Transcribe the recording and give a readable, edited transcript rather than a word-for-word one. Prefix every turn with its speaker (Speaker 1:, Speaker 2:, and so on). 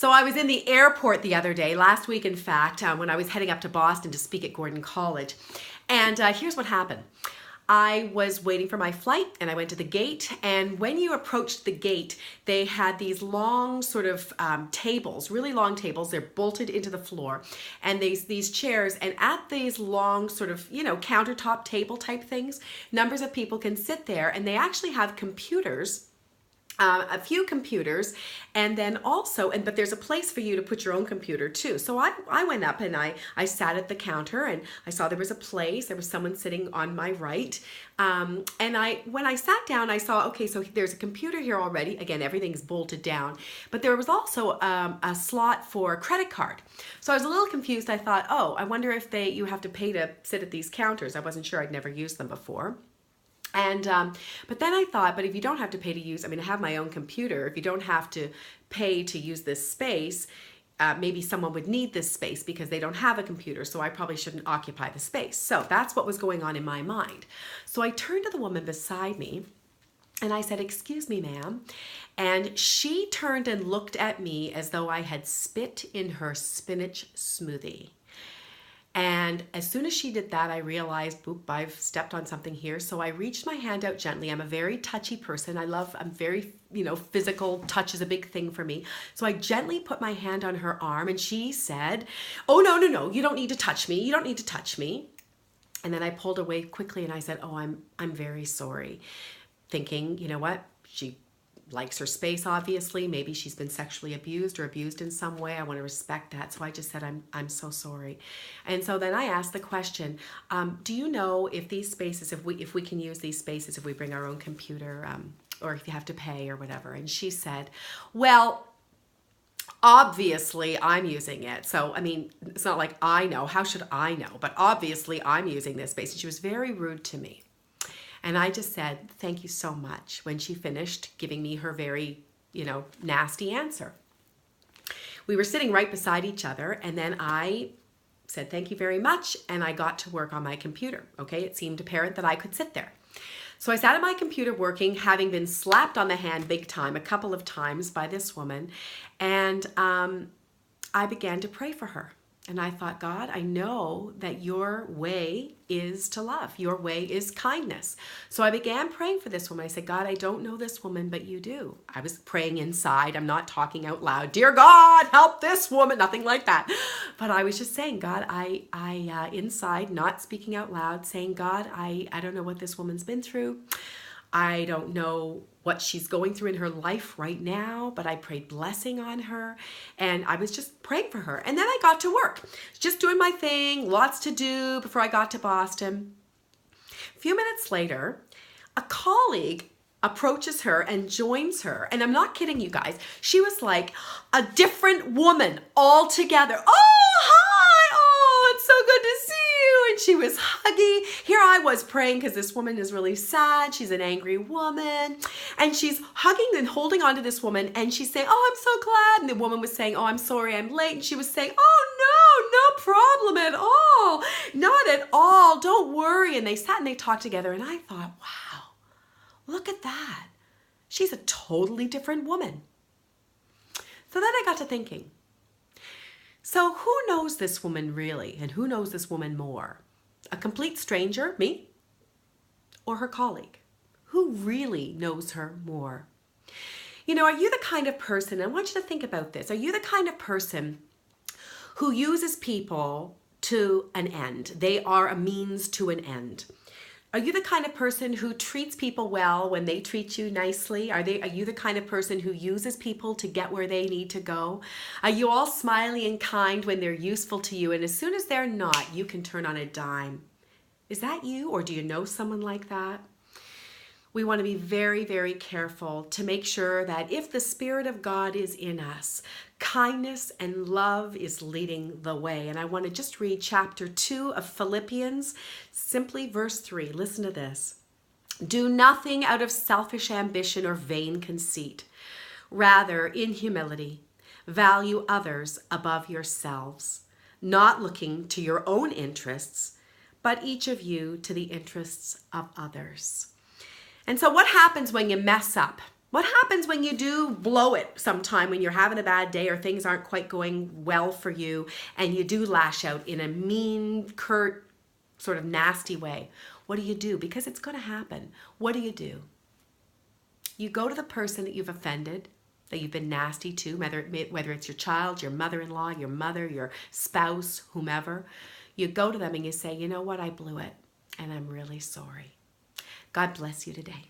Speaker 1: So I was in the airport the other day, last week in fact, when I was heading up to Boston to speak at Gordon College. And here's what happened. I was waiting for my flight and I went to the gate, and when you approached the gate, they had these long sort of tables, really long tables. They're bolted into the floor, and these chairs, and at these long sort of, countertop table type things, numbers of people can sit there, and they actually have computers. A few computers, and then also, but there's a place for you to put your own computer too. So I went up and I sat at the counter, and I saw there was a place, there was someone sitting on my right. And when I sat down, I saw, okay, so there's a computer here already. Again, everything's bolted down, but there was also a slot for a credit card. So I was a little confused. I thought, oh, I wonder if you have to pay to sit at these counters. I wasn't sure, I'd never used them before. And, but then I thought, but if you don't have to pay to use, I have my own computer. If you don't have to pay to use this space, maybe someone would need this space because they don't have a computer. So I probably shouldn't occupy the space. So that's what was going on in my mind. So I turned to the woman beside me and I said, "Excuse me, ma'am." And she turned and looked at me as though I had spit in her spinach smoothie. And as soon as she did that, I realized, boop, I've stepped on something here. So I reached my hand out gently. I'm a very touchy person. I'm very, physical touch is a big thing for me. So I gently put my hand on her arm, and she said, "Oh, no, you don't need to touch me. You don't need to touch me." And then I pulled away quickly and I said, "Oh, I'm very sorry." Thinking, you know what? She likes her space, obviously. Maybe she's been sexually abused or abused in some way. I want to respect that. So I just said, I'm so sorry. And so then I asked the question, do you know if these spaces, if we can use these spaces, if we bring our own computer, or if you have to pay or whatever? And she said, "Well, obviously I'm using it. So, it's not like I know. How should I know? But obviously I'm using this space." And she was very rude to me. And I just said, "Thank you so much," when she finished giving me her very, nasty answer. We were sitting right beside each other, and then I said, "Thank you very much," and I got to work on my computer. Okay, it seemed apparent that I could sit there. So I sat at my computer working, having been slapped on the hand big time a couple of times by this woman, and I began to pray for her. And I thought, "God, I know that your way is to love. Your way is kindness." So I began praying for this woman. I said, "God, I don't know this woman, but you do." I was praying inside. I'm not talking out loud. "Dear God, help this woman." Nothing like that. But I was just saying, God, I inside, not speaking out loud, saying, "God, I don't know what this woman's been through. I don't know what she's going through in her life right now, but I prayed blessing on her." And I was just praying for her. And then I got to work, just doing my thing, lots to do before I got to Boston. A few minutes later, a colleague approaches her and joins her. And I'm not kidding you guys. She was like a different woman altogether. "Oh, hi. Oh, it's so good to see you." And she was huggy. Here I was praying because this woman is really sad. She's an angry woman. And she's hugging and holding on to this woman. And she's saying, "Oh, I'm so glad." And the woman was saying, "Oh, I'm sorry, I'm late." And she was saying, "Oh, no problem at all. Not at all. Don't worry." And they sat and they talked together. And I thought, wow, look at that. She's a totally different woman. So then I got to thinking, so who knows this woman really? And who knows this woman more? A complete stranger, me, or her colleague? Who really knows her more? Are you the kind of person, I want you to think about this, are you the kind of person who uses people to an end? They are a means to an end. Are you the kind of person who treats people well when they treat you nicely? Are you the kind of person who uses people to get where they need to go? Are you all smiley and kind when they're useful to you, and as soon as they're not, you can turn on a dime? Is that you, or do you know someone like that? We want to be very, very careful to make sure that if the Spirit of God is in us, kindness and love is leading the way. And I want to just read chapter 2 of Philippians, simply verse 3. Listen to this. "Do nothing out of selfish ambition or vain conceit. Rather, in humility, value others above yourselves, not looking to your own interests, but each of you to the interests of others." And so what happens when you mess up? What happens when you do blow it sometime, when you're having a bad day or things aren't quite going well for you and you do lash out in a mean, curt, sort of nasty way? What do you do? Because it's going to happen. What do? You go to the person that you've offended, that you've been nasty to, whether it's your child, your mother-in-law, your mother, your spouse, whomever. You go to them and you say, you know what, I blew it and I'm really sorry. God bless you today.